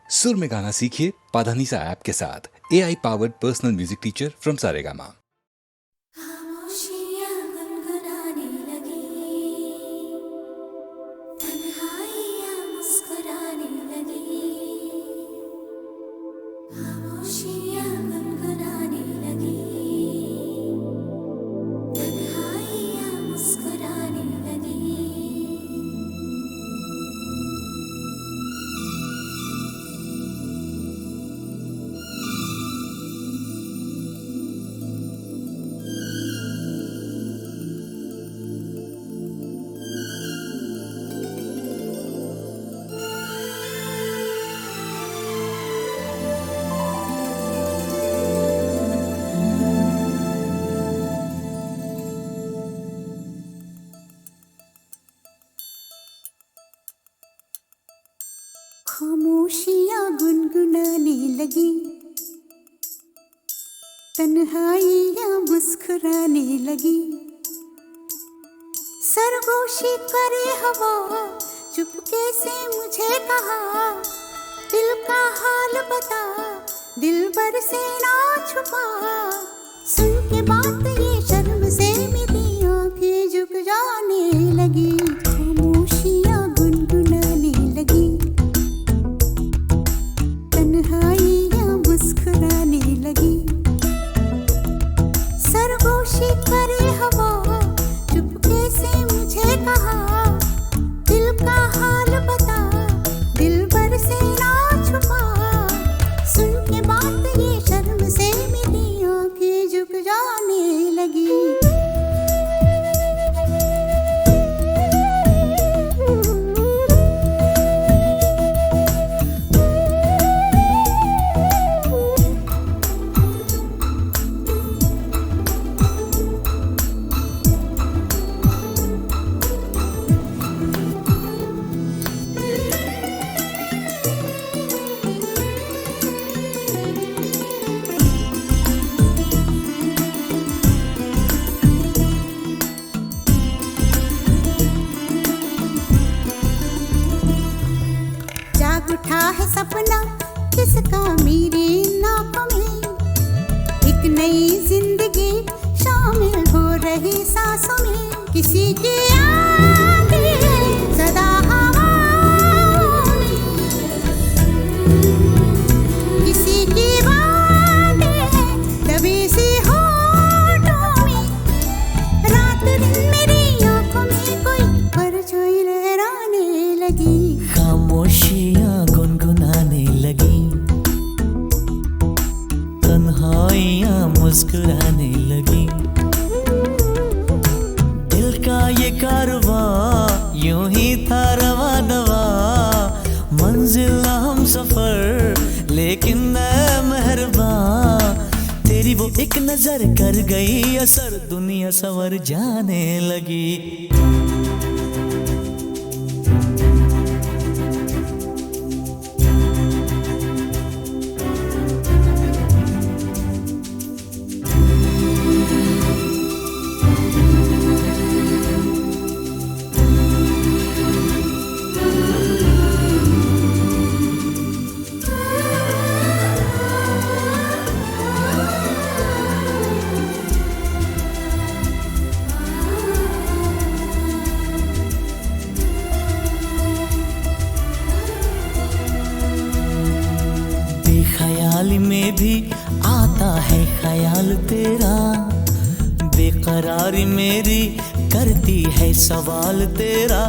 सुर में गाना सीखिए पाधानीसा ऐप के साथ। AI powered personal music teacher from Saregama. खामोशियाँ गुनगुनाने लगी, तन्हाइयाँ मुस्कुराने लगी। खामोशियाँ गुनगुनाने लगी, तन्हाइयाँ मुस्कुराने लगी। खामोशियाँ गुनगुनाने लगी, तन्हाइयाँ मुस्कुराने लगी। सरगोशी करे हवा, चुपके से मुझे कहा, दिल का हाल बता, दिलबर से ना छुपा। सुन के बात ये शर्म से मेरी आंखें झुक जाने लगी। खामोशियाँ गुनगुनाने लगी, तन्हाइयाँ मुस्कुराने लगी। सरगोशी करे हवा, चुपके से मुझे कहा, दिल का हाल बता, दिलबर से ना छुपा। सुन के बात ये शर्म से मेरी आंखें झुक जाने लगी। जाग उठा है सपना किसका मेरी नाकों में, एक नई जिंदगी शामिल हो रही सांसों में। किसी की आगे सदा हवाओं में, किसी की बातें दबी सी होठों में। रात दिन मेरी आंखों में कोई परछाई लहराने लगी। खामोशियाँ गुनगुनाने लगी, तन्हाइयाँ मुस्कुराने लगी। दिल का ये कारवां यूं ही था रवा दवा, मंजिल हम सफर लेकिन मैं मेहरबान। तेरी वो एक नजर कर गई असर, दुनिया संवर जाने लगी। ख्याल में भी आता है ख्याल तेरा, बेकरारी मेरी करती है सवाल तेरा।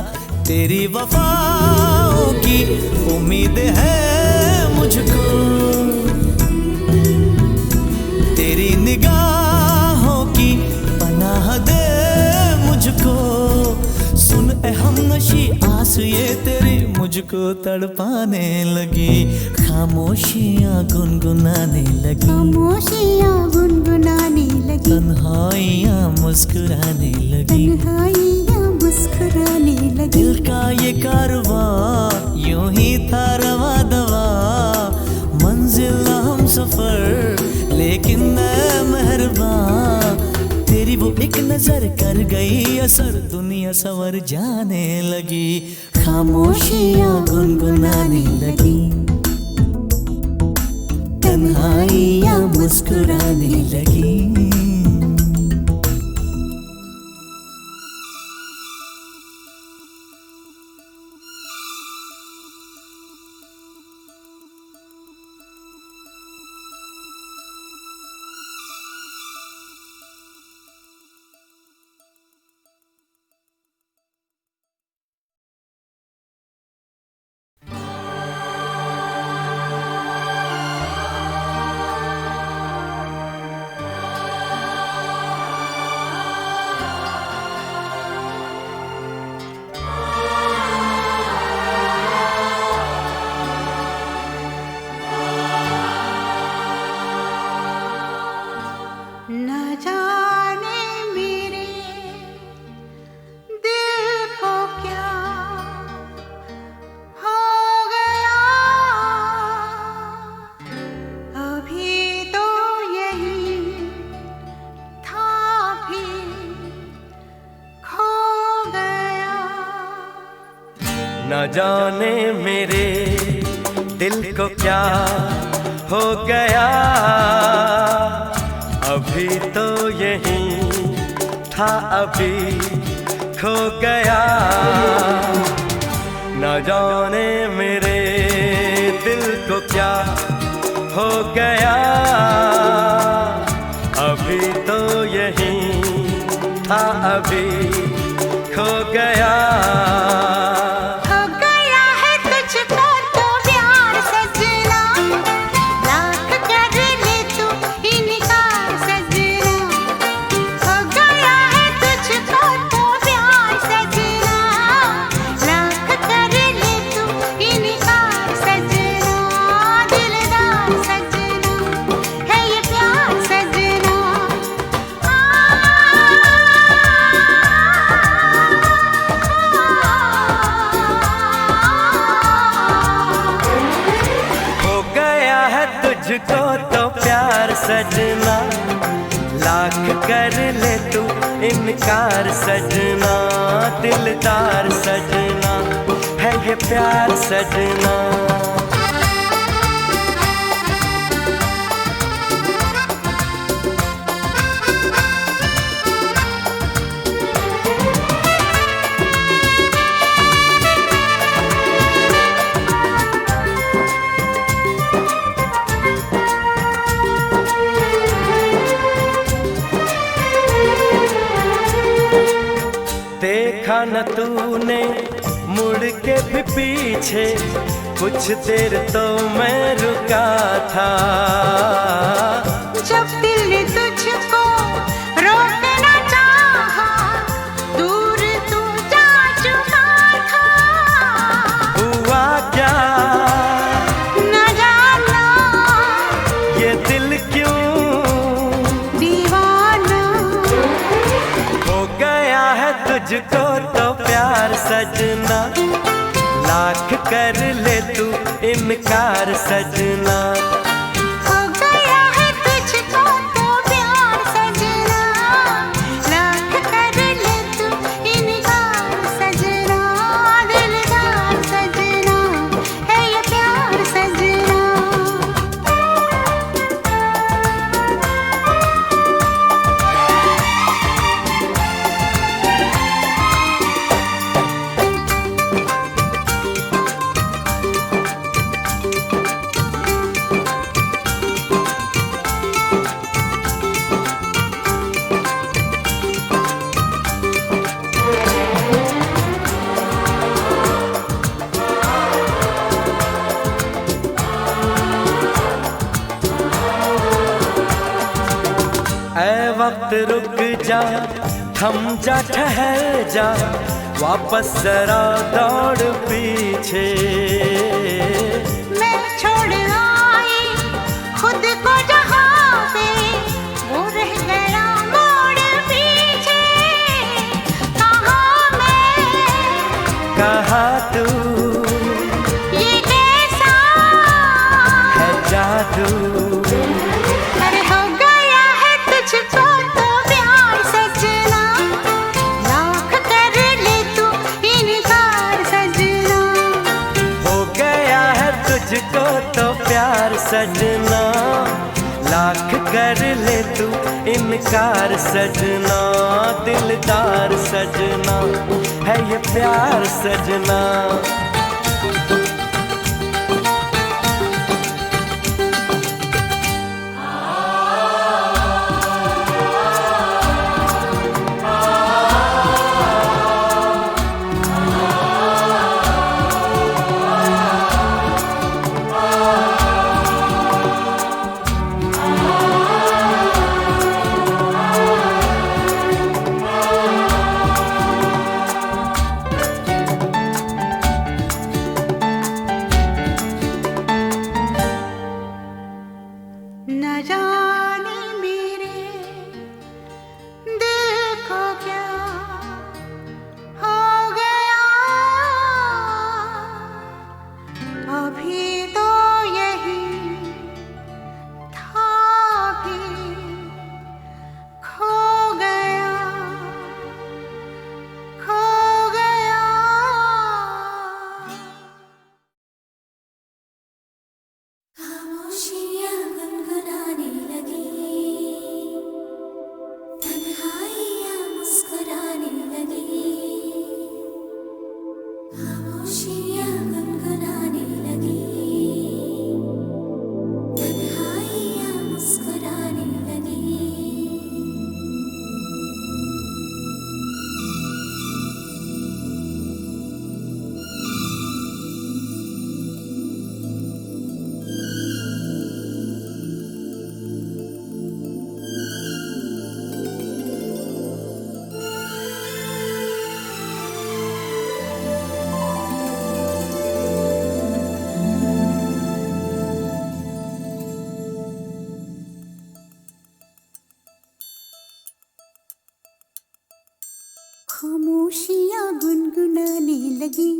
तेरी वफाओं की उम्मीद है मुझको, तेरी निगाहों की पनाह दे मुझको। सुन ए हमनशी आस ये तेरी मुझको तड़पाने लगी। खामोशियाँ गुनगुनाने लगी, खामोशियाँ गुनगुनाने लगी, तन्हाइयाँ मुस्कुराने लगी। तन्हाइयाँ मुस्कुराने लगी। दिल का ये कारवां यूं ही था रवा दवा, मंजिल हम सफर लेकिन मैं मेहरबान। तेरी वो एक नजर कर गई असर, दुनिया संवर जाने लगी। खामोशियाँ गुनगुनाने लगी, आई या मुस्कुराने लगी। न जाने मेरे दिल को क्या हो गया, अभी तो यही था भी खो गया। न जाने मेरे दिल को क्या हो गया, अभी तो यही था अभी खो गया। न जाने मेरे दिल को क्या हो गया, अभी तो यही था अभी खो गया। हो गया है तुझको तो प्यार सजना, लाख कर ले तू इनकार सजना। हो गया है तुझको तो प्यार सजना, लाख कर ले तू इनकार सजना। दिलदार सजना है ये प्यार सजना। हो गया है तुझको तो प्यार सजना, लाख कर ले तू इनकार सजना। दिलदार सजना है ये प्यार सजना। देखा न तूने मुड़ के भी पीछे, कुछ देर तो मैं रुका था। जब दिल ने तुझको रोकना चाहा, दूर तू जा चुका था। हुआ क्या न जाना ये दिल क्यों दीवाना। हो गया है तुझको तो प्यार सजना, लाख कर ले तू इनकार सजना। हो गया है तुझको तो प्यार सजना, लाख कर ले तू इनकार सजना। दिलदार सजना है ये प्यार सजना। ऐ वक्त रुक जा, थम जा, ठहर जा, वापस जरा दौड़ पीछे। मैं छोड़ आई खुद को जहाँ पे, वो रह गया मोड़ पीछे। कहाँ मैं कहाँ तू ये कैसा है जादू। अरे हो गया है तुझको तो प्यार सजना, लाख कर ले तू इनकार सजना। हो गया है तुझको तो प्यार सजना, लाख कर ले तू इनकार सजना, दिलदार सजना है ये प्यार सजना। न जाने मेरे दिल को क्या हो गया, अभी तो यही था भी खो गया, खो गया। खामोशियाँ गुनगुनाने लगी, तन्हाइयाँ मुस्कुराने लगी, खामोशियाँ गुनगुनाने लगी, तन्हाइयाँ मुस्कुराने लगी। खामोशियाँ गुनगुनाने लगी,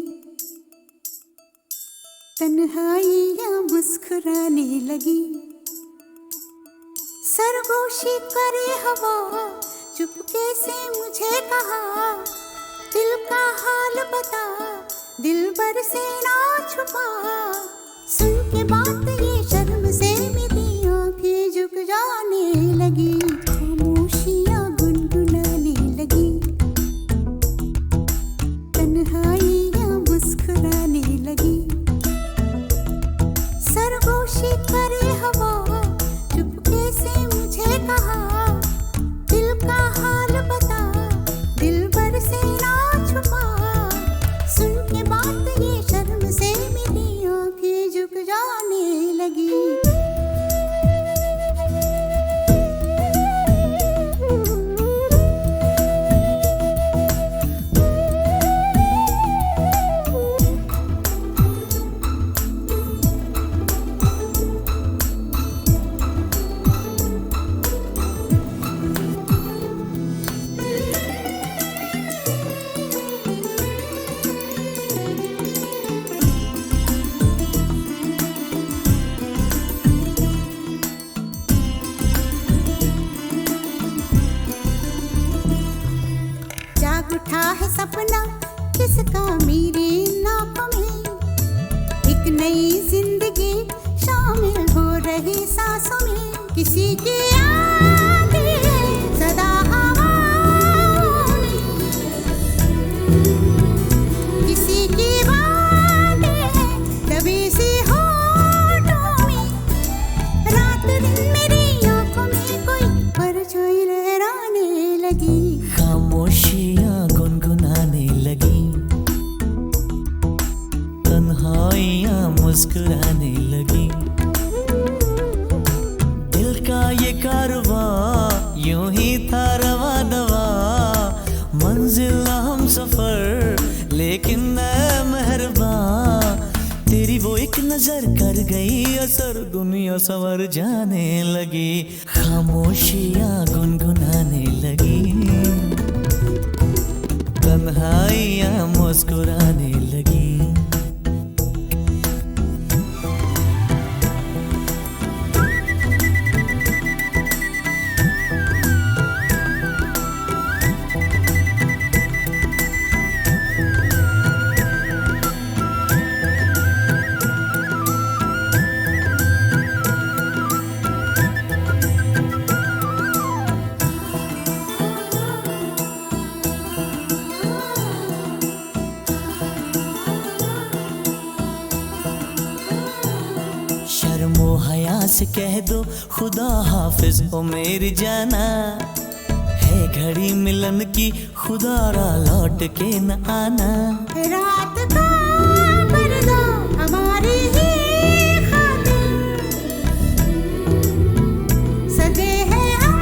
तन्हाइयाँ मुस्कुराने लगी, सरगोशी करे हवा, चुपके से मुझे कहा, दिल का हाल बता, दिलबर से ना छुपा। सुन के बात ये शर्म से मेरी आंखें झुक जाने लगी, खामोशियाँ गुनगुनाने लगी, तन्हाइयाँ मुस्कुराने लगी, सरगोशी करे हवा, चुपके से मुझे कहा, दिल का हाल बता, दिलबर से ना छुपा। सुन के बात ये शर्म से मेरी आंखें झुक जाने लगी। जाग उठा है सपना किसका मेरे नाप में, एक नई जिंदगी शामिल हो रही सांसों में, किसी की यादें सदा हवाओं में, किसी की बातें दबी सी होठों में, रात दिन मेरी आंखों में कोई परछाई लहराने लगी, खामोशियाँ गुनगुनाने लगी, तन्हाइयाँ मुस्कुराने लगी, दिल का ये कारवां यूं ही था रवा दवा, मंजिल हम सफर लेकिन मैं मेहरबान, तेरी वो एक नजर कर गई असर, दुनिया संवर जाने लगी, खामोशियाँ गुनगुनाने लगी, तन्हाइयाँ मुस्कुराने लगी। शर्मो हया से कह दो खुदा हाफिज ओ मेरी जाना, है घड़ी मिलन की खुदा रा लौट के न आना। रात का पर्दा हमारी ही खातिर, सजे हैं हम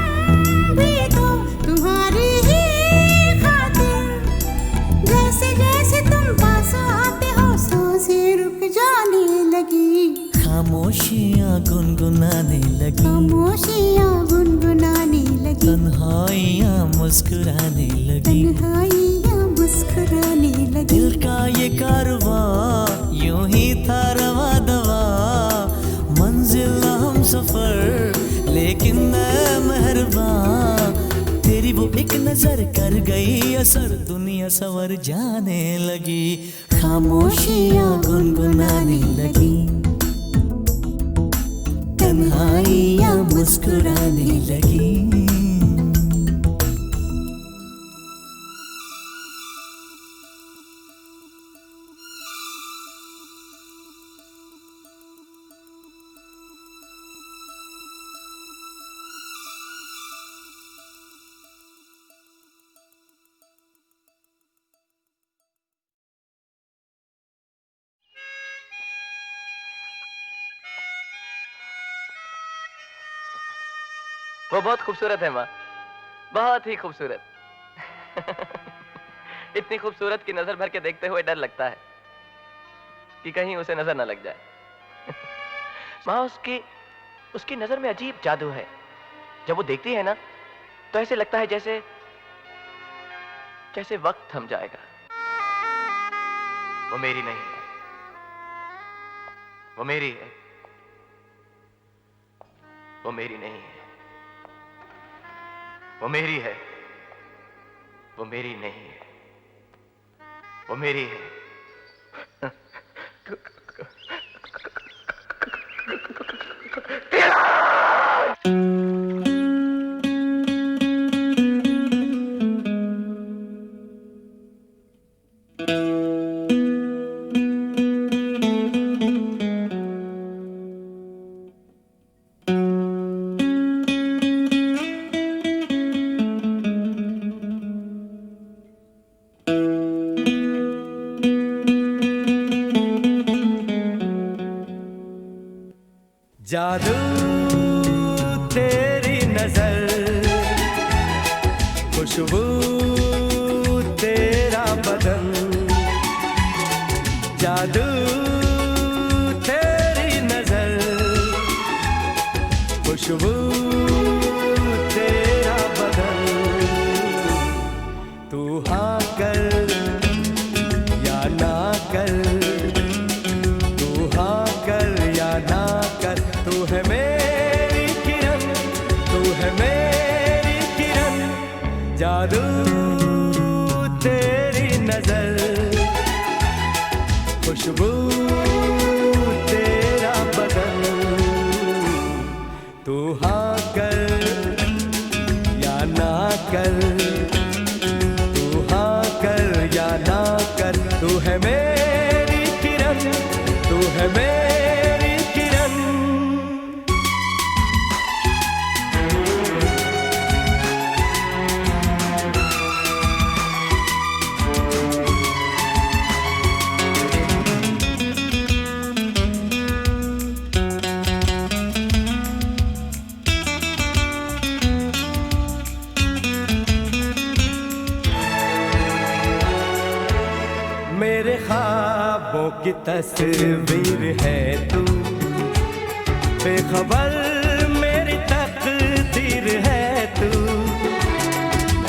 भी तो तुम्हारी ही खातिर। जैसे जैसे तुम पास आते हो सांसें रुक जाने लगी, खामोशियाँ गुनगुनाने लगी, खामोशियाँ गुनगुनाने लगी, तन्हाइयाँ मुस्कुराने लगी, तन्हाइयाँ मुस्कुराने लगी। दिल का ये कारवां यूं ही था रवा दवा, मंजिल हम सफर लेकिन मैं मेहरबान। तेरी वो एक नजर कर गई असर, दुनिया सवर जाने लगी, खामोशियाँ गुनगुनाने लगी, तन्हाइयाँ मुस्कुराने लगी। वो बहुत खूबसूरत है माँ, बहुत ही खूबसूरत। इतनी खूबसूरत की नजर भर के देखते हुए डर लगता है कि कहीं उसे नजर ना लग जाए। माँ उसकी नजर में अजीब जादू है। जब वो देखती है ना तो ऐसे लगता है जैसे जैसे वक्त थम जाएगा। वो मेरी नहीं है, वो मेरी है, वो मेरी नहीं है, वो मेरी है, वो मेरी नहीं है, वो मेरी है। जादू तेरी नजर, खुशबू तेरा बदन, जादू तेरी नजर, खुशबू तेरा बदन। तू हाँ कर या ना कर, तू हाँ कर या ना कर, तू है मेरी किरण, तू है मेरी किरण। जादू तेरी नजर, खुशबू तेरा बदन। तू हाँ कर या ना कर, तू हाँ कर या ना कर, तू है मेरी किरण, तू है मेरी किरण। मेरे ख्वाबों की तस्वीर है तू, बेखबर मेरी तकदीर है तू।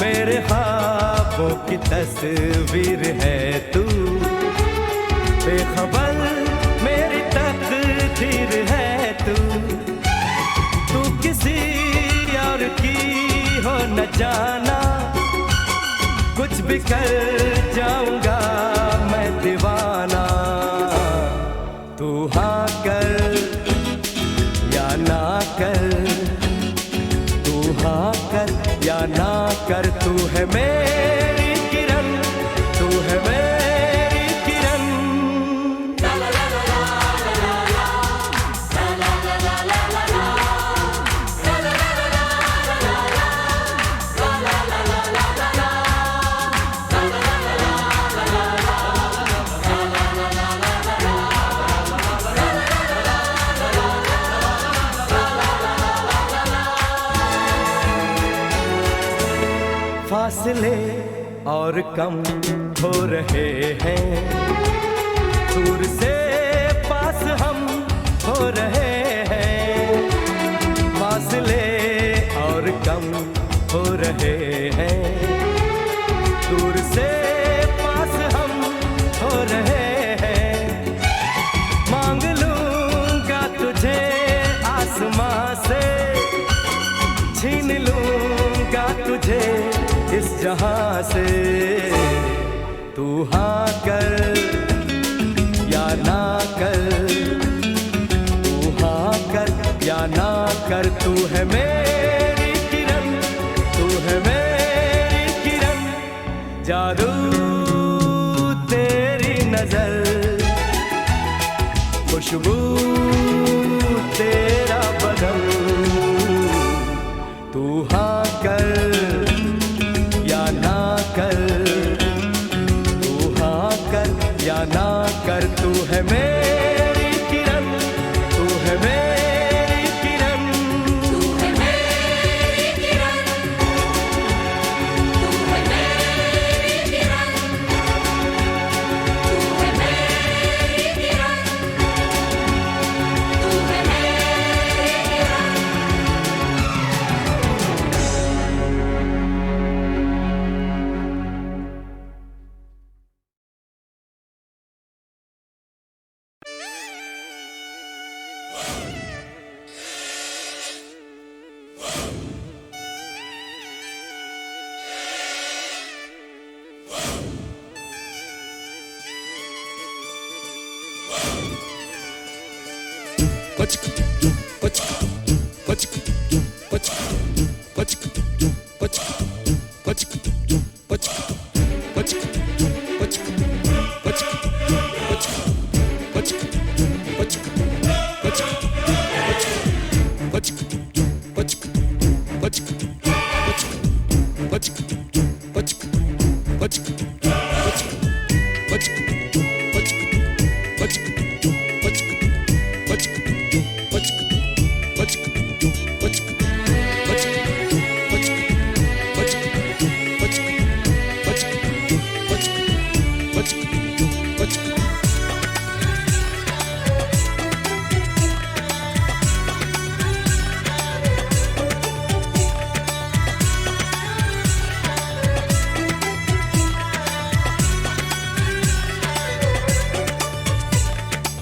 मेरे ख्वाबों की तस्वीर है तू, बेखबर मेरी तकदीर है तू। तू किसी और की हो न जाना, कुछ भी कर जाऊंगा मैं दीवाना। तू हाँ कर या ना कर, तू हाँ कर या ना कर, तू है मेरी किरण, तू है मेरी किरण। फासले और कम हो रहे हैं, दूर से पास हम हो रहे हैं, फासले और कम हो रहे हैं, दूर से पास हम हो रहे हैं। मांग लूंगा तुझे आसमां से, छीन लूंगा तुझे इस जहां से। तू हाँ कर या ना कर, तू हाँ कर या ना कर, तू है मेरी किरण, तू है मेरी किरण। जादू तेरी नजर, खुशबू तेरा बदन। तू हाँ कर या ना कर, तू हाँ कर या ना कर, तू है मेरी किरण, तू है मेरी किरण, तू है मेरी किरण, तू है मेरी किरण, तू है मेरी किरण, तू है मेरी किरण।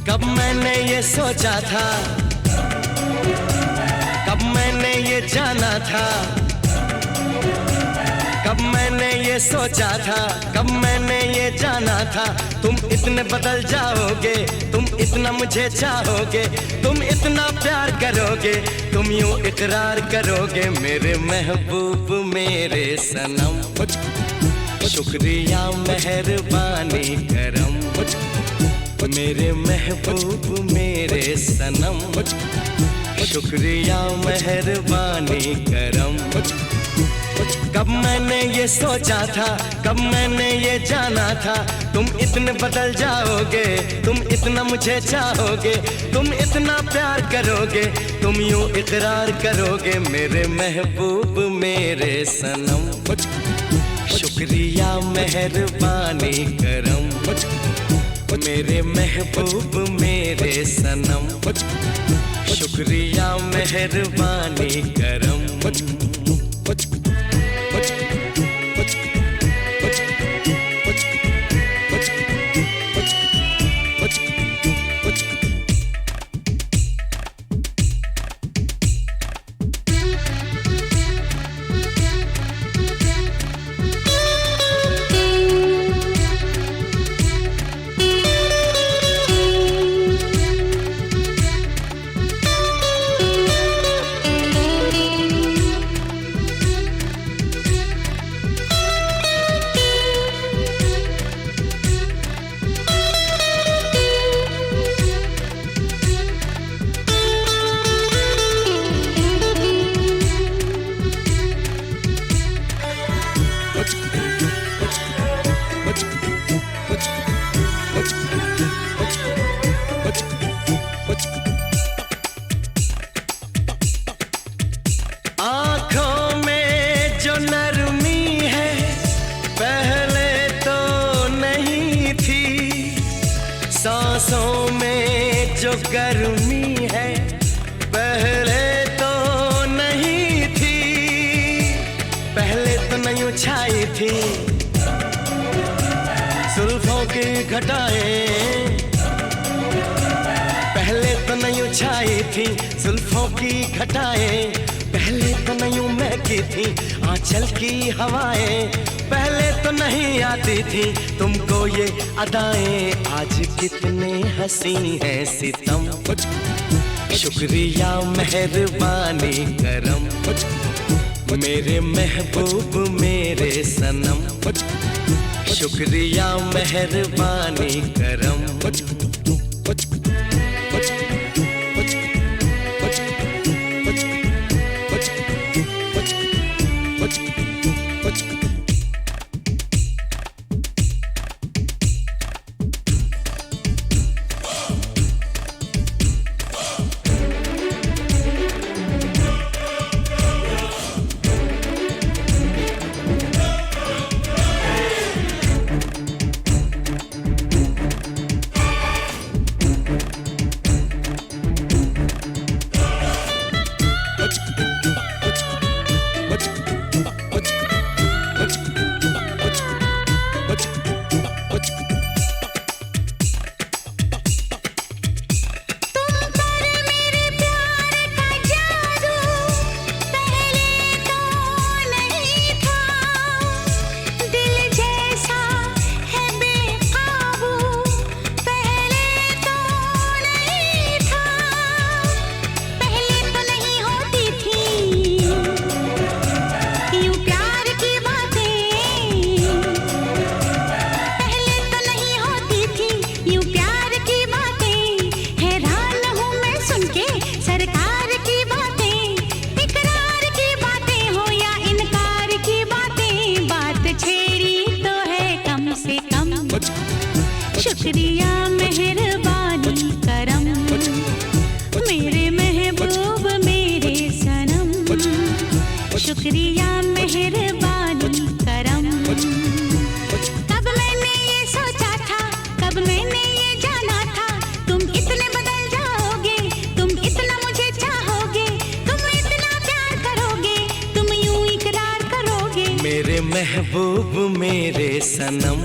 कब मैंने ये सोचा था, कब मैंने ये जाना था, कब मैंने ये सोचा था, कब मैंने ये जाना था। तुम इतने बदल जाओगे, तुम इतना मुझे चाहोगे, तुम इतना प्यार करोगे, तुम यूं इकरार करोगे मेरे महबूब मेरे सनम। शुक्रिया मेहरबानी करम, मेरे महबूब मेरे सनम। शुक्रिया मेहरबानी करम। कब मैंने ये सोचा था, कब मैंने ये जाना था, तुम इतने बदल जाओगे, तुम इतना मुझे चाहोगे, तुम इतना प्यार करोगे, तुम यूं इकरार करोगे मेरे महबूब मेरे सनम। शुक्रिया मेहरबानी करम, मेरे महबूब मेरे सनम। शुक्रिया मेहरबानी करम। गर्मी है पहले तो नहीं थी, पहले तो नहीं छाई थी जुल्फों की घटाएं, पहले तो नहीं छाई थी जुल्फों की घटाएं, पहले तो नहीं महकी थी आंचल की हवाएं, पहले तो नहीं आती थी तुमको ये अदाएं, आज कितने हंसी हैं सितम, शुक्रिया मेहरबानी करम, मेरे महबूब मेरे सनम, शुक्रिया मेहरबानी करम। शुक्रिया मेहरबानी करम, मेरे महबूब मेरे सनम, शुक्रिया मेहरबानी करम। कब मैंने ये सोचा था, कब मैंने ये जाना था, तुम इतने बदल जाओगे, तुम इतना मुझे चाहोगे, तुम इतना प्यार करोगे, तुम यूं इकरार करोगे। मेरे महबूब मेरे सनम,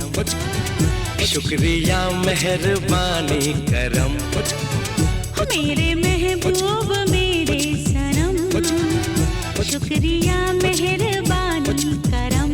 शुक्रिया मेहरबानी करम, मेरे महबूब मेरे सनम, शुक्रिया मेहरबानी करम।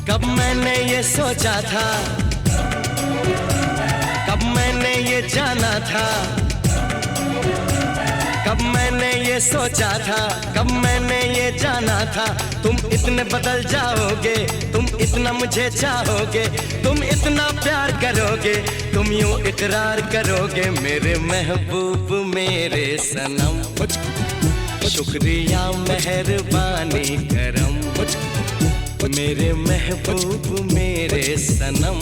कब मैंने ये सोचा था, कब मैंने ये जाना था, कब मैंने ये सोचा था, कब मैंने ये जाना था, तुम इतने बदल जाओगे, तुम इतना मुझे चाहोगे, तुम इतना प्यार करोगे, तुम यूं इकरार करोगे मेरे महबूब मेरे सनम। शुक्रिया मेहरबानी करम मेरे महबूब मेरे सनम।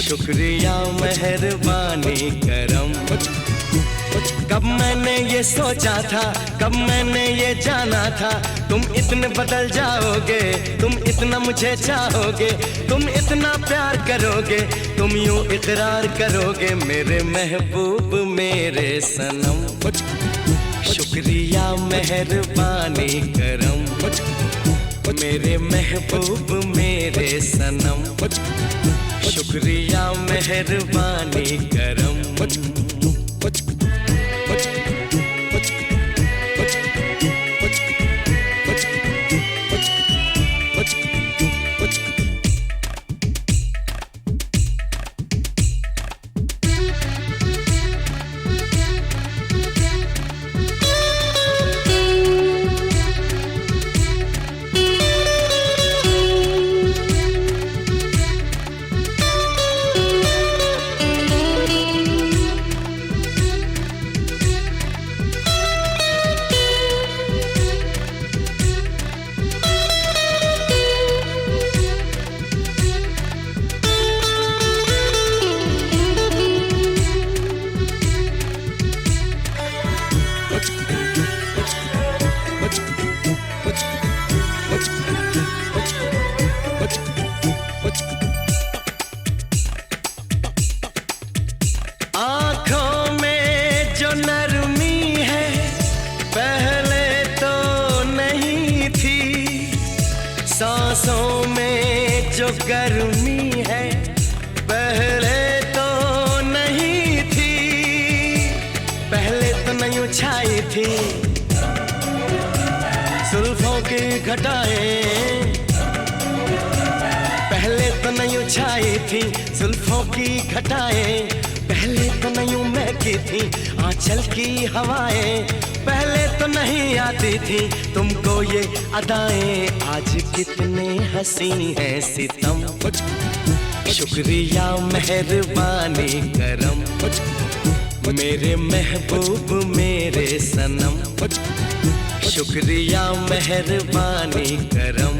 शुक्रिया मेहरबानी करम। कब मैंने ये सोचा था, कब मैंने ये जाना था, तुम इतने बदल जाओगे, तुम इतना मुझे चाहोगे, तुम इतना प्यार करोगे, तुम यूं इकरार करोगे मेरे महबूब मेरे सनम। शुक्रिया मेहरबानी करम मेरे महबूब मेरे सनम। शुक्रिया मेहरबानी करम। आँखों में जो नरमी है पहले तो नहीं थी, सांसों में जो गर्मी है पहले तो नहीं थी, पहले तो नहीं छाई थी जुल्फों की घटाएं, पहले तो नहीं छाई थी जुल्फों की घटाएं, पहले तो नहीं महकी थी आंचल की हवाएं, पहले तो नहीं आती थी तुमको ये अदाएं, आज कितने हंसी हैं सितम। शुक्रिया मेहरबानी करम मेरे महबूब मेरे सनम। शुक्रिया मेहरबानी करम।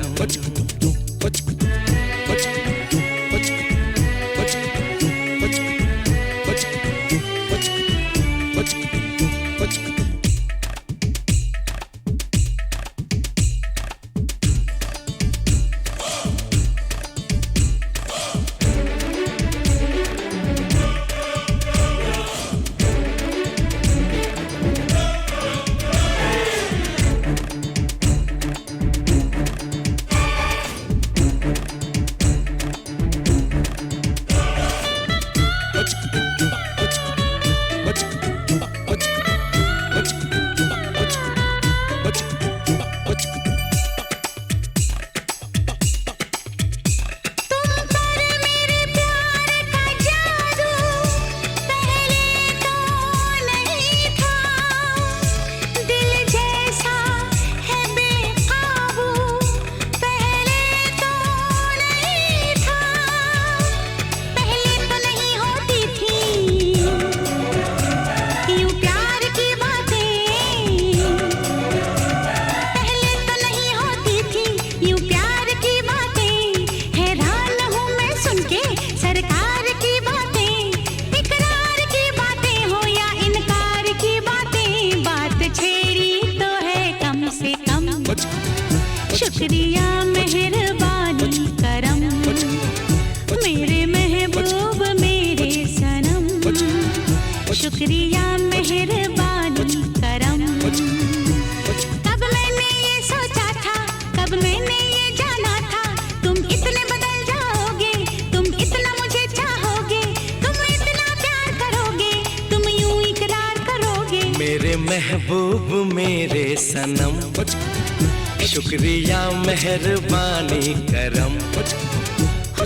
शुक्रिया मेहरबानी करम मेरे महबूब मेरे सनम। शुक्रिया मेहरबानी करम। कब मैंने ये सोचा था, कब मैंने ये जाना था, तुम इतने बदल जाओगे, तुम इतना मुझे चाहोगे, तुम इतना प्यार करोगे, तुम यूं इकरार करोगे मेरे महबूब मेरे सनम। शुक्रिया मेहरबानी करम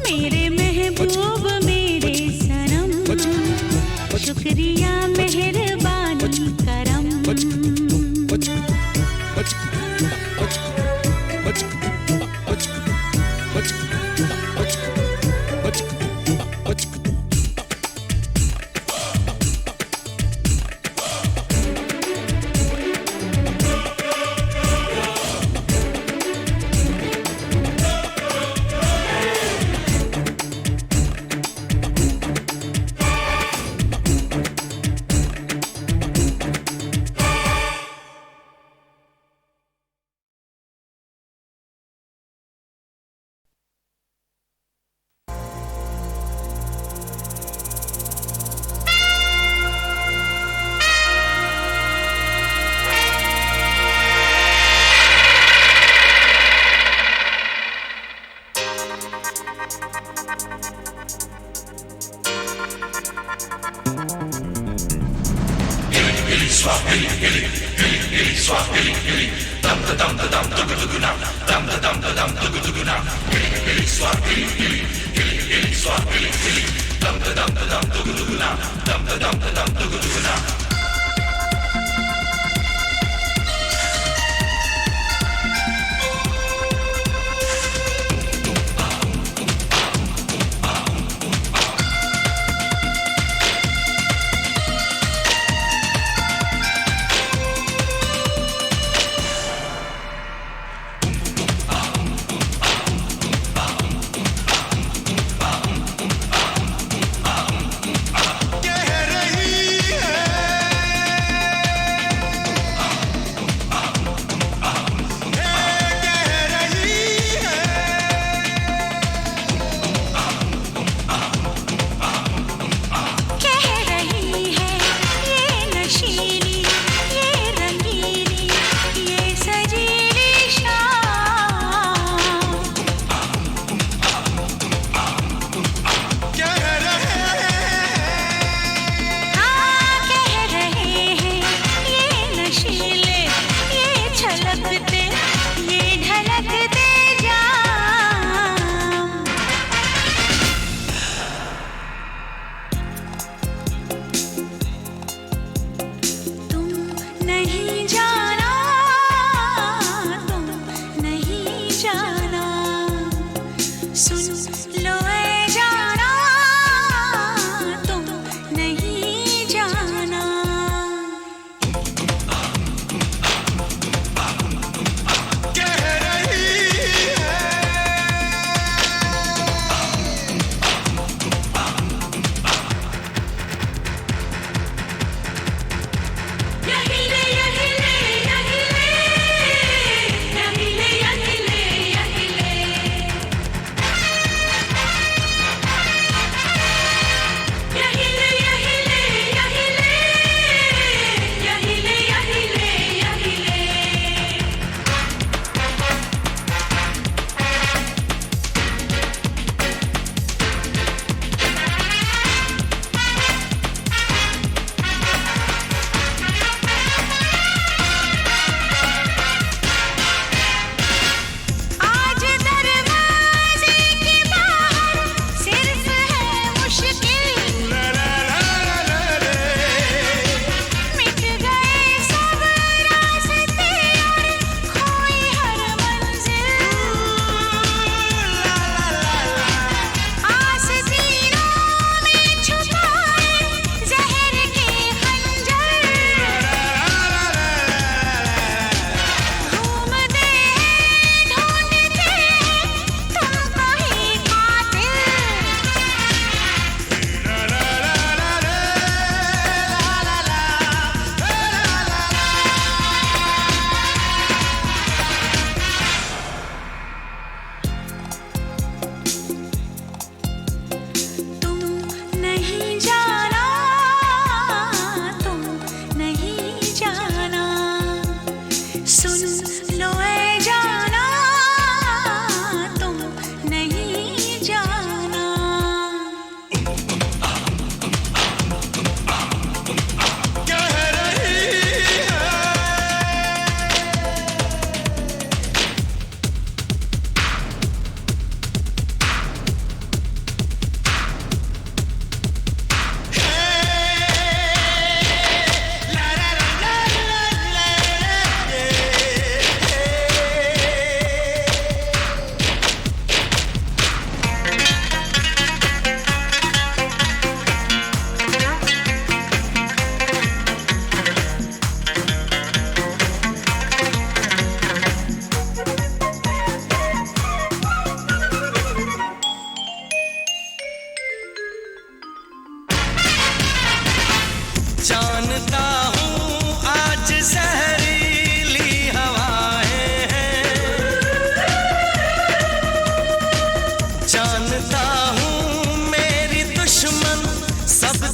मेरे महबूब मेरे सनम। शुक्रिया मेहरबानी करम।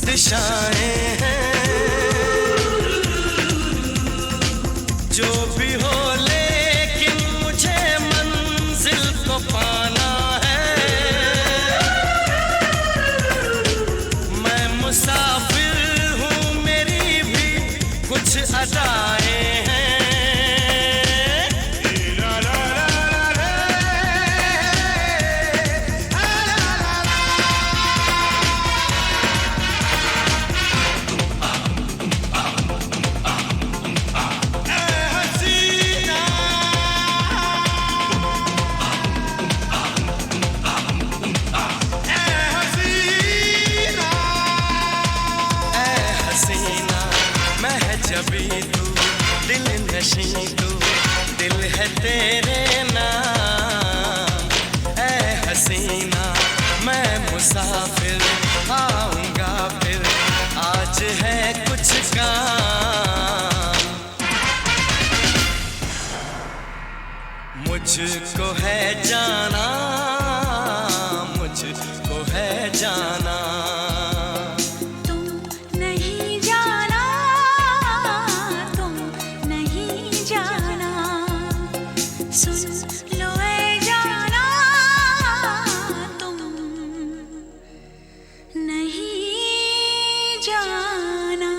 दिशाएं हैं जो भी हो, लेकिन मुझे मंजिल को पाना है। मैं मुसाफिर हूँ, मेरी भी कुछ फिर आऊंगा फिर, आज है कुछ काम। मुझको है जाना, मुझको है जाना। तुम नहीं जाना, तुम नहीं जाना, सुन लो ऐ जाना, तुम नहीं जाना।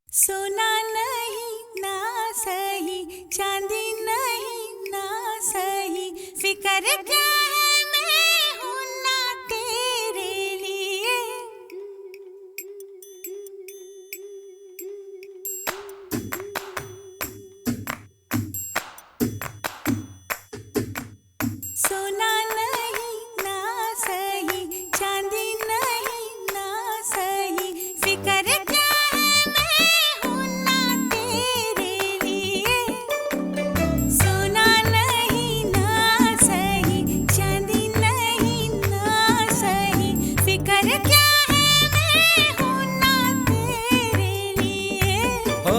सोना नहीं ना सही, चांदी नहीं ना सही, फिक्र क्या है मैं हूं ना तेरे लिए। सोना नहीं ना सही, चांदी नहीं ना सही, फिक्र क्या है मैं हूं ना तेरे लिए। सोना नहीं ना सही, चांदी नहीं ना सही, फिक्र क्या है मैं हूं ना तेरे लिए। ओ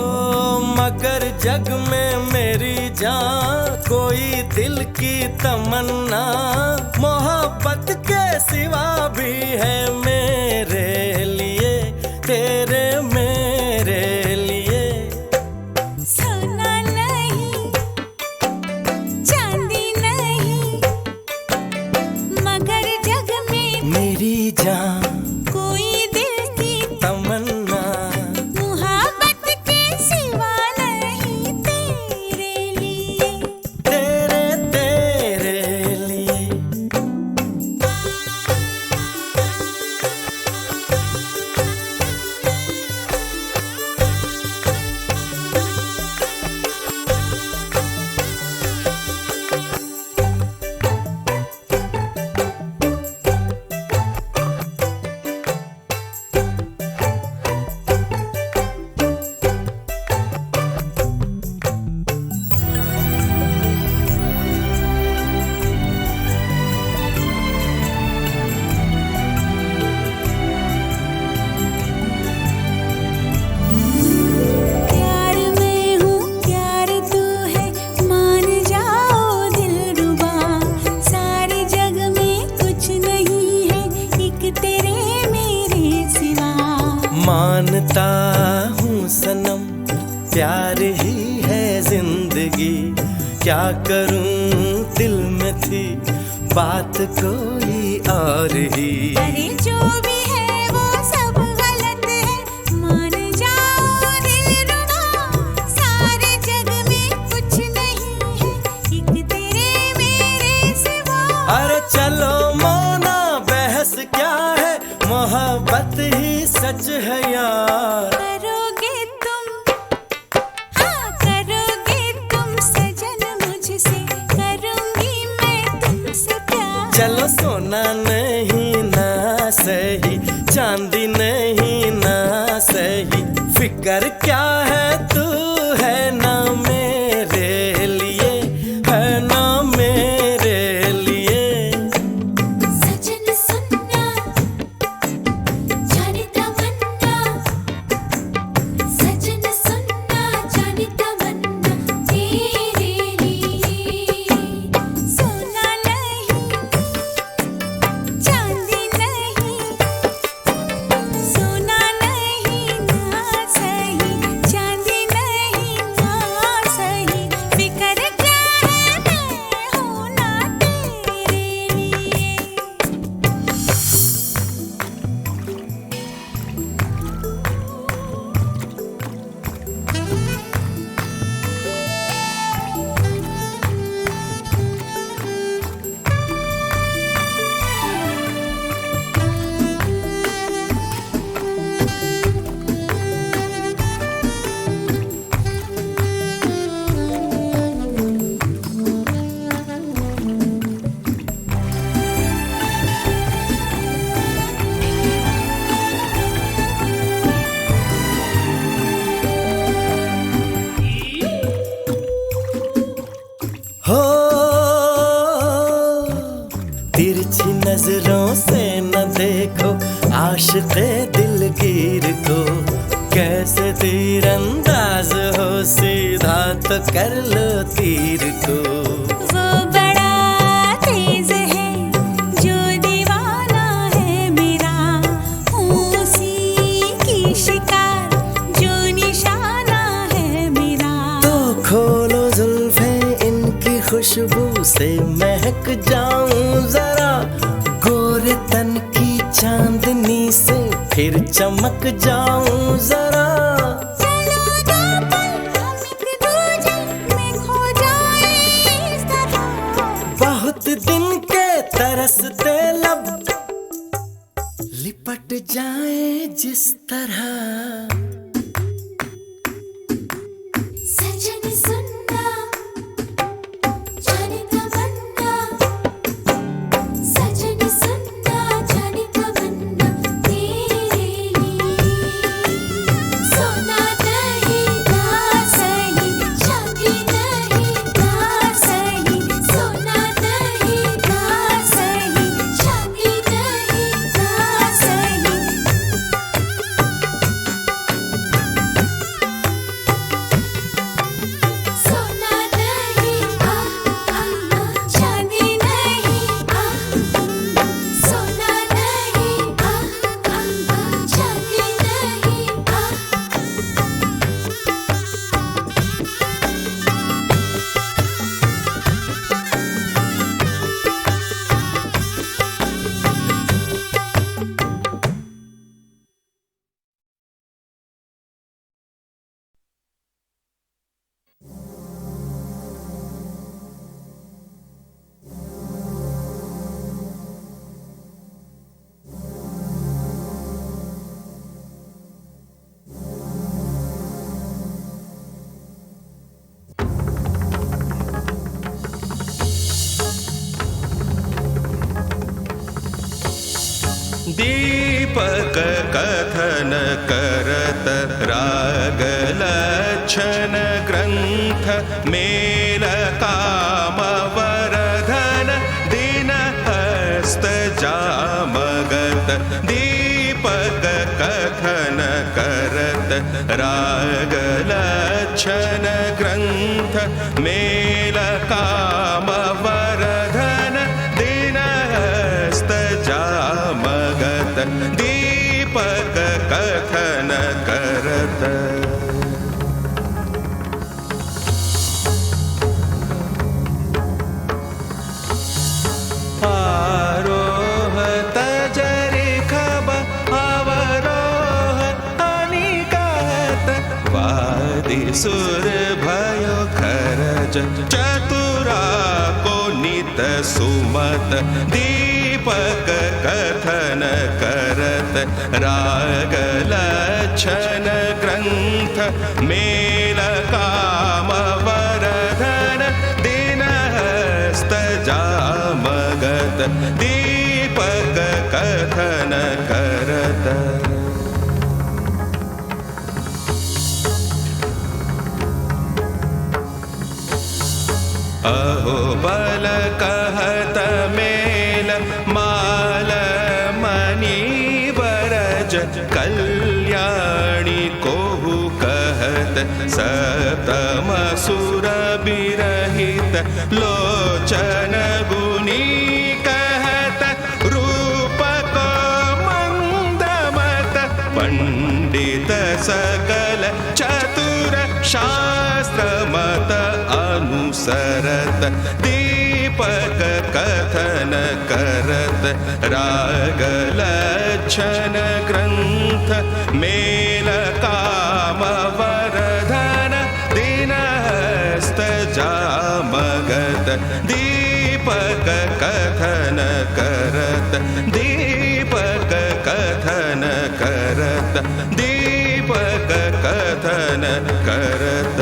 मगर जग में मेरी जान, कोई दिल की तमन्ना, मोहब्बत के सिवा भी है मेरे लिए, तेरे मेरे लिए। सोना नहीं, चांदी नहीं, मगर जग में मेरी जान कोई दिल की तमन्ना, मोहब्बत के सिवा नहीं तेरे लिए। तेरे तेरे लिए। प्यार मैं हूँ प्यार तू है, मान जाओ दिलरुबा, सारे जग में कुछ नहीं है एक तेरे मेरे सिवा। मानता हूँ सनम, प्यार ही है जिंदगी, क्या करूँ दिल में थी बात कोई और ही। अरे जो भी है वो सब गलत है, मान जाओ दिलरुबा, सारे जग में कुछ नहीं है एक तेरे मेरे सिवा। अरे चलो मोना बहस क्या है, मोहब्बत ही सच है यार। करोगे तुम, हाँ करोगे तुम सजन मुझसे, करूंगी मैं तुमसे प्यार। चलो सोना नहीं ना सही, चांदी नहीं ना सही, फिक्र क्या है तू है ना मेरे लिए, है ना मेरे लिए। सजन सुनना, जाने तमन्ना, सजन सुनना, जाने तमन्ना तेरे लिए। सोना नहीं, चांदी नहीं, सोना नहीं ना सही, चांदी नहीं तीरंदाज हो सीधा तो कर लो तीर को। वो बड़ा तेज है जो दीवाना है मेरा, उसी की शिकार जो निशाना है मेरा। तो खोलो जुल्फे इनकी खुशबू से महक जाऊं जरा, गोरे तन की चांदनी से फिर चमक जाऊं जरा। चलो दो पल हम एक दूजे में खो जाए इस तरह, बहुत दिन के तरसते लब लिपट जाए जिस तरह। सजन सुनना जाने तमन्ना, सजन सुनना जाने तमन्ना तेरे लिए। सोना नहीं ना सही, चांदी नहीं ना सही, सोना नहीं ना सही, चांदी नहीं ना सही। सोना नहीं चांदी नहीं, सोना नहीं चांदी दीपक कथन करत राग लक्षण ग्रंथ मेल काम वरधन दिन हस्त जामगत। दीपक कथन करत राग लक्षण ग्रंथ मेल काम वरधन दिन हस्त जामगत। दीपक कथन करत आरोह तजरि खब अवरोह अनिकहत। वादी सुर भयो खरज चतुरा को नित सुमत। दीपक कथन करत राग लक्षण ग्रंथ मेल काम वरधन दिन हस्त जामगत। दीपक कथन करत अहो बल कहत मेल माल मणि बरज। कल्याणी कोहु कहत सतम सुर बिरहित। लोचन गुनी कहत रूप को मंदमत। पंडित सकल चतुर शास्त्र मत अनुसरत। दीपक कथन करत राग लक्षण ग्रंथ मेल काम वरधन दिन हस्त जामगत। दीपक कथन करत दीपक कथन करत दीपक कथन करत।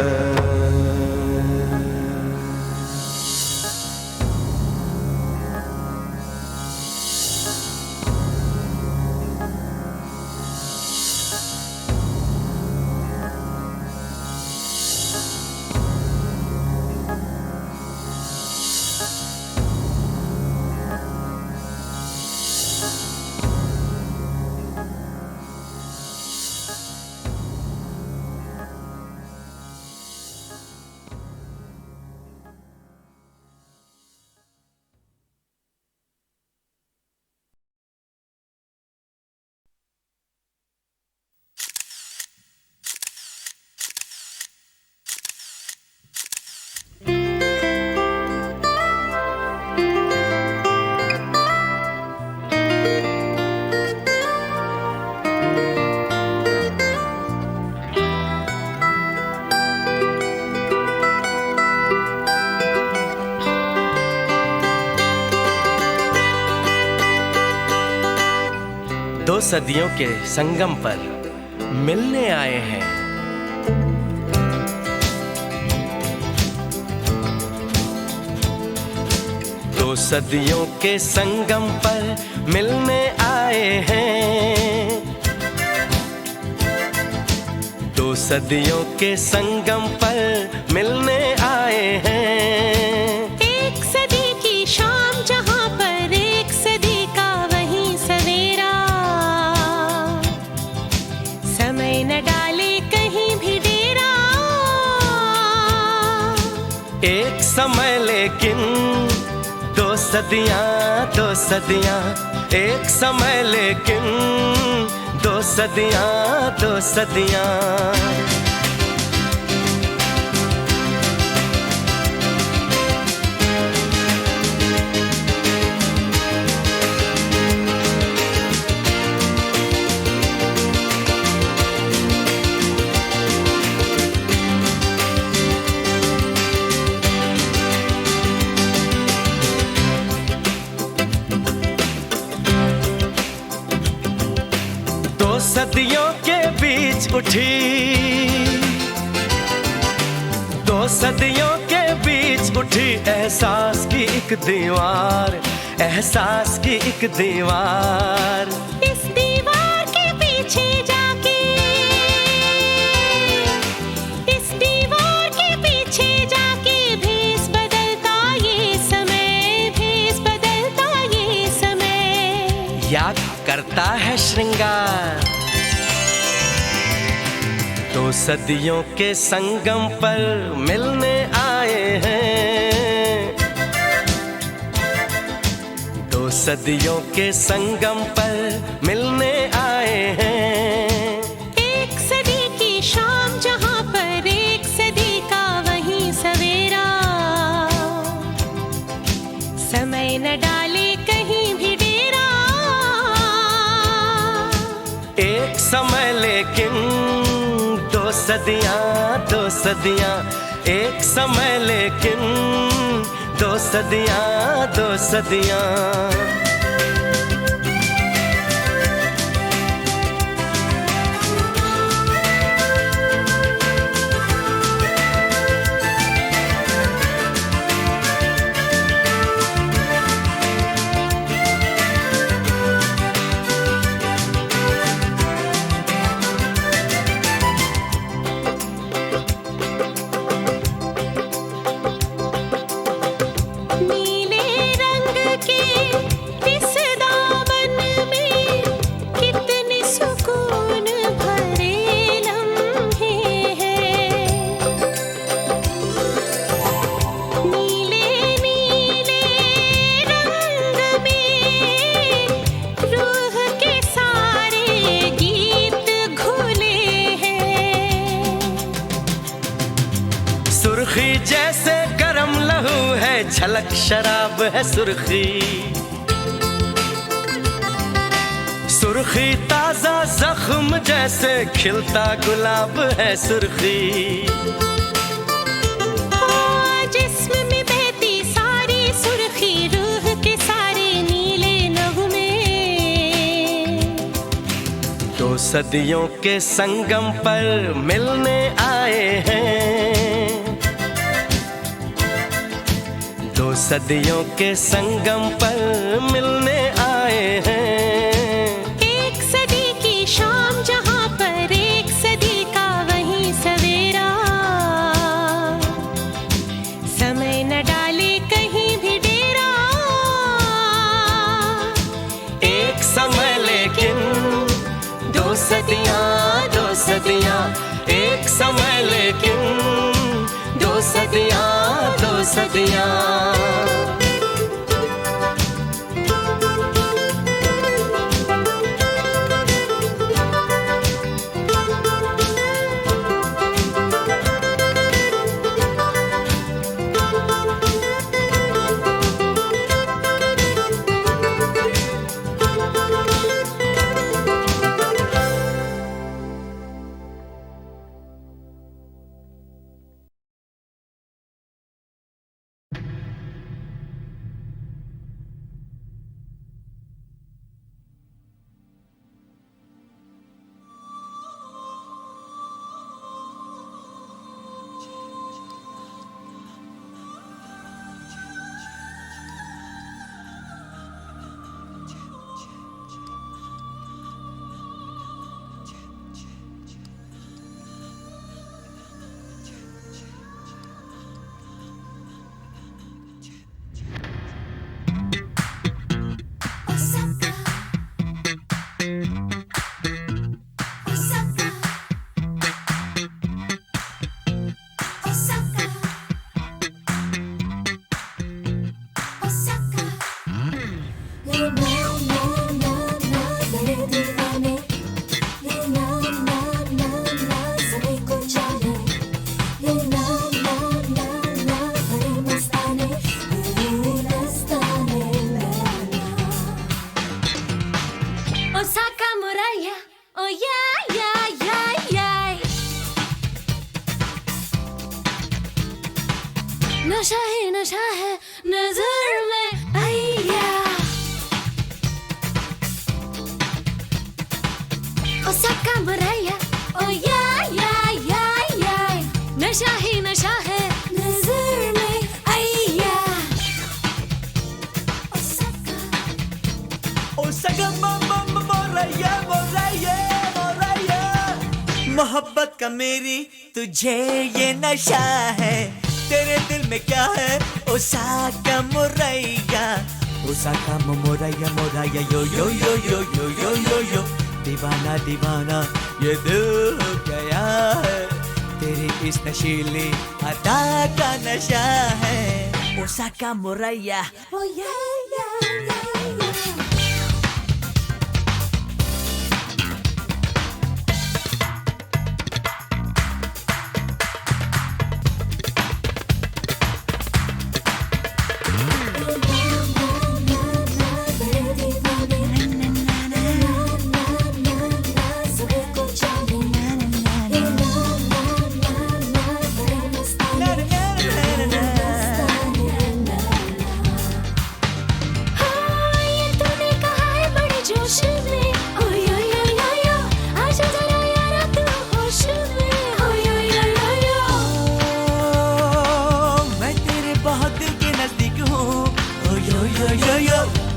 सदियों के संगम पर मिलने आए हैं। दो सदियों के संगम पर मिलने आए हैं। दो सदियों के संगम पर मिलने आए हैं। एक सदी की शाम जहां पर एक सदी का वहीं सवेरा, समय न डाले कहीं भी डेरा। एक समय लेकिन दो सदियां, दो सदियां, एक समय लेकिन दो सदियां, दो सदियां। सदियों के बीच उठी, दो सदियों के बीच उठी एहसास की एक दीवार, एहसास की एक दीवार। इस दीवार के पीछे जाके, इस दीवार के पीछे जाके भेस बदलता ये समय, भेस बदलता ये समय। याद करता है श्रृंगार। दो सदियों के संगम पर मिलने आए हैं। दो सदियों के संगम पर मिलने आए हैं। एक सदी की शाम जहां पर एक सदी का वहीं सवेरा, समय न डाले कहीं भी डेरा। एक समय लेकिन दो सदियां, दो सदियां, एक समय लेकिन दो सदियां, दो सदियां। सुर्खी जैसे गरम लहू है, झलक शराब है सुर्खी। सुर्खी ताजा जख्म जैसे खिलता गुलाब है सुर्खी। जिस्म में बहती सारी सुर्खी, रूह के सारे नीले नगमे। दो सदियों के संगम पर मिलने आए हैं। दो सदियों के संगम पर मिलने आए हैं। एक सदी की शाम जहां पर एक सदी का वहीं सवेरा, समय न डाले कहीं भी डेरा। एक समय लेकिन दो सदियां, दो सदियां, एक समय लेकिन दो सदियां, दो सदियां। नशा ही नशा है नजर में आया ओसाका मुराया ओ या नशा ही नशा है नजर में आया ओसाका मोराया मोराया मोराया मोहब्बत का मेरी तुझे ये नशा है तेरे दिल में क्या है ओसाका मोराया ओसाका मोराया मोराया यो यो यो यो यो यो यो यो दीवाना दीवाना ये दिल हो गया है तेरी इस नशीली अदा का नशा है ओसाका मोराया ओ या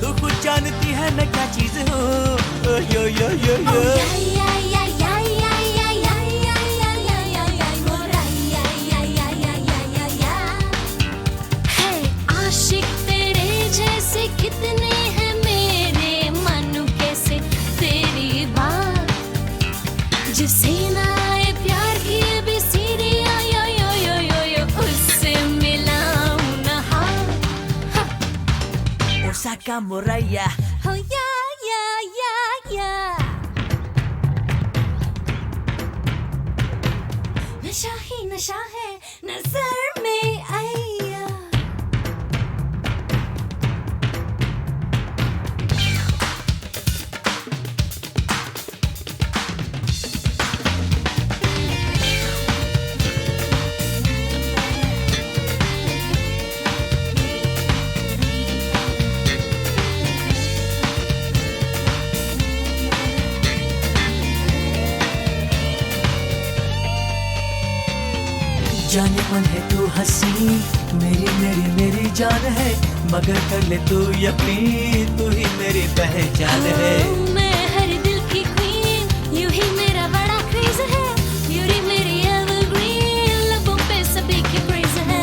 तू खुद जानती है मैं क्या चीज हूँ यो यो यो यो आशिक तेरे जैसे कितने हैं मेरे मन कैसे तेरी बात जिसे ना आए प्यार की भी सीरी यो यो यो यो यो उससे मिलाऊं ना ओसाका मोराया Oh yeah नशा ही नशा है नजर में आया जाने मन है तू हंसी मेरी मेरी मेरी जान है मगर कर ले तू यकीन तू ही मेरी पहचान है मैं हर दिल की क्वीन यू ही मेरा बड़ा क्रेज है ब्यूटी मेरी एवरग्रीन लबों पे सभी की प्रेज है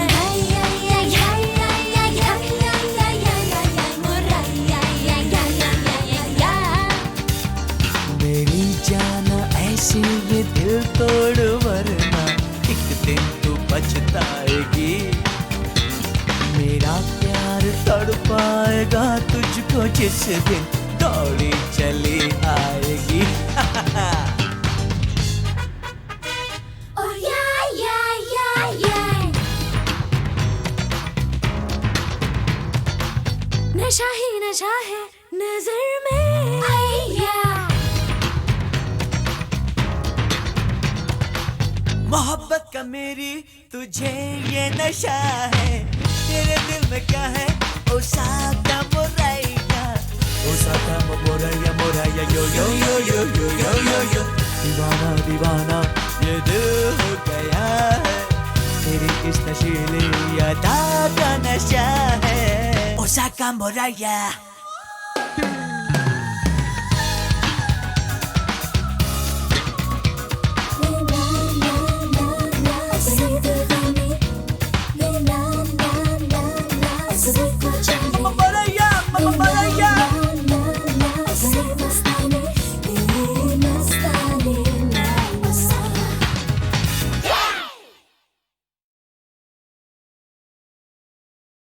मेरी जान ऐसी ये दिल तोड़ वरना एक दिन तू पछताएगी मेरा प्यार तड़पाएगा तुझको जिस दिन दौड़ी चली आएगी Oh yeah नशा ही नशा है नजर में आया मोहब्बत का मेरी तुझे ये नशा है तेरे दिल में क्या है ओसाका मोराया ओसाका मोराया मोराया यो यो यो यो यो यो यो यो दीवाना दीवाना ये दिल हो गया है तेरी इस नशीली अदा का नशा है ओसाका मोराया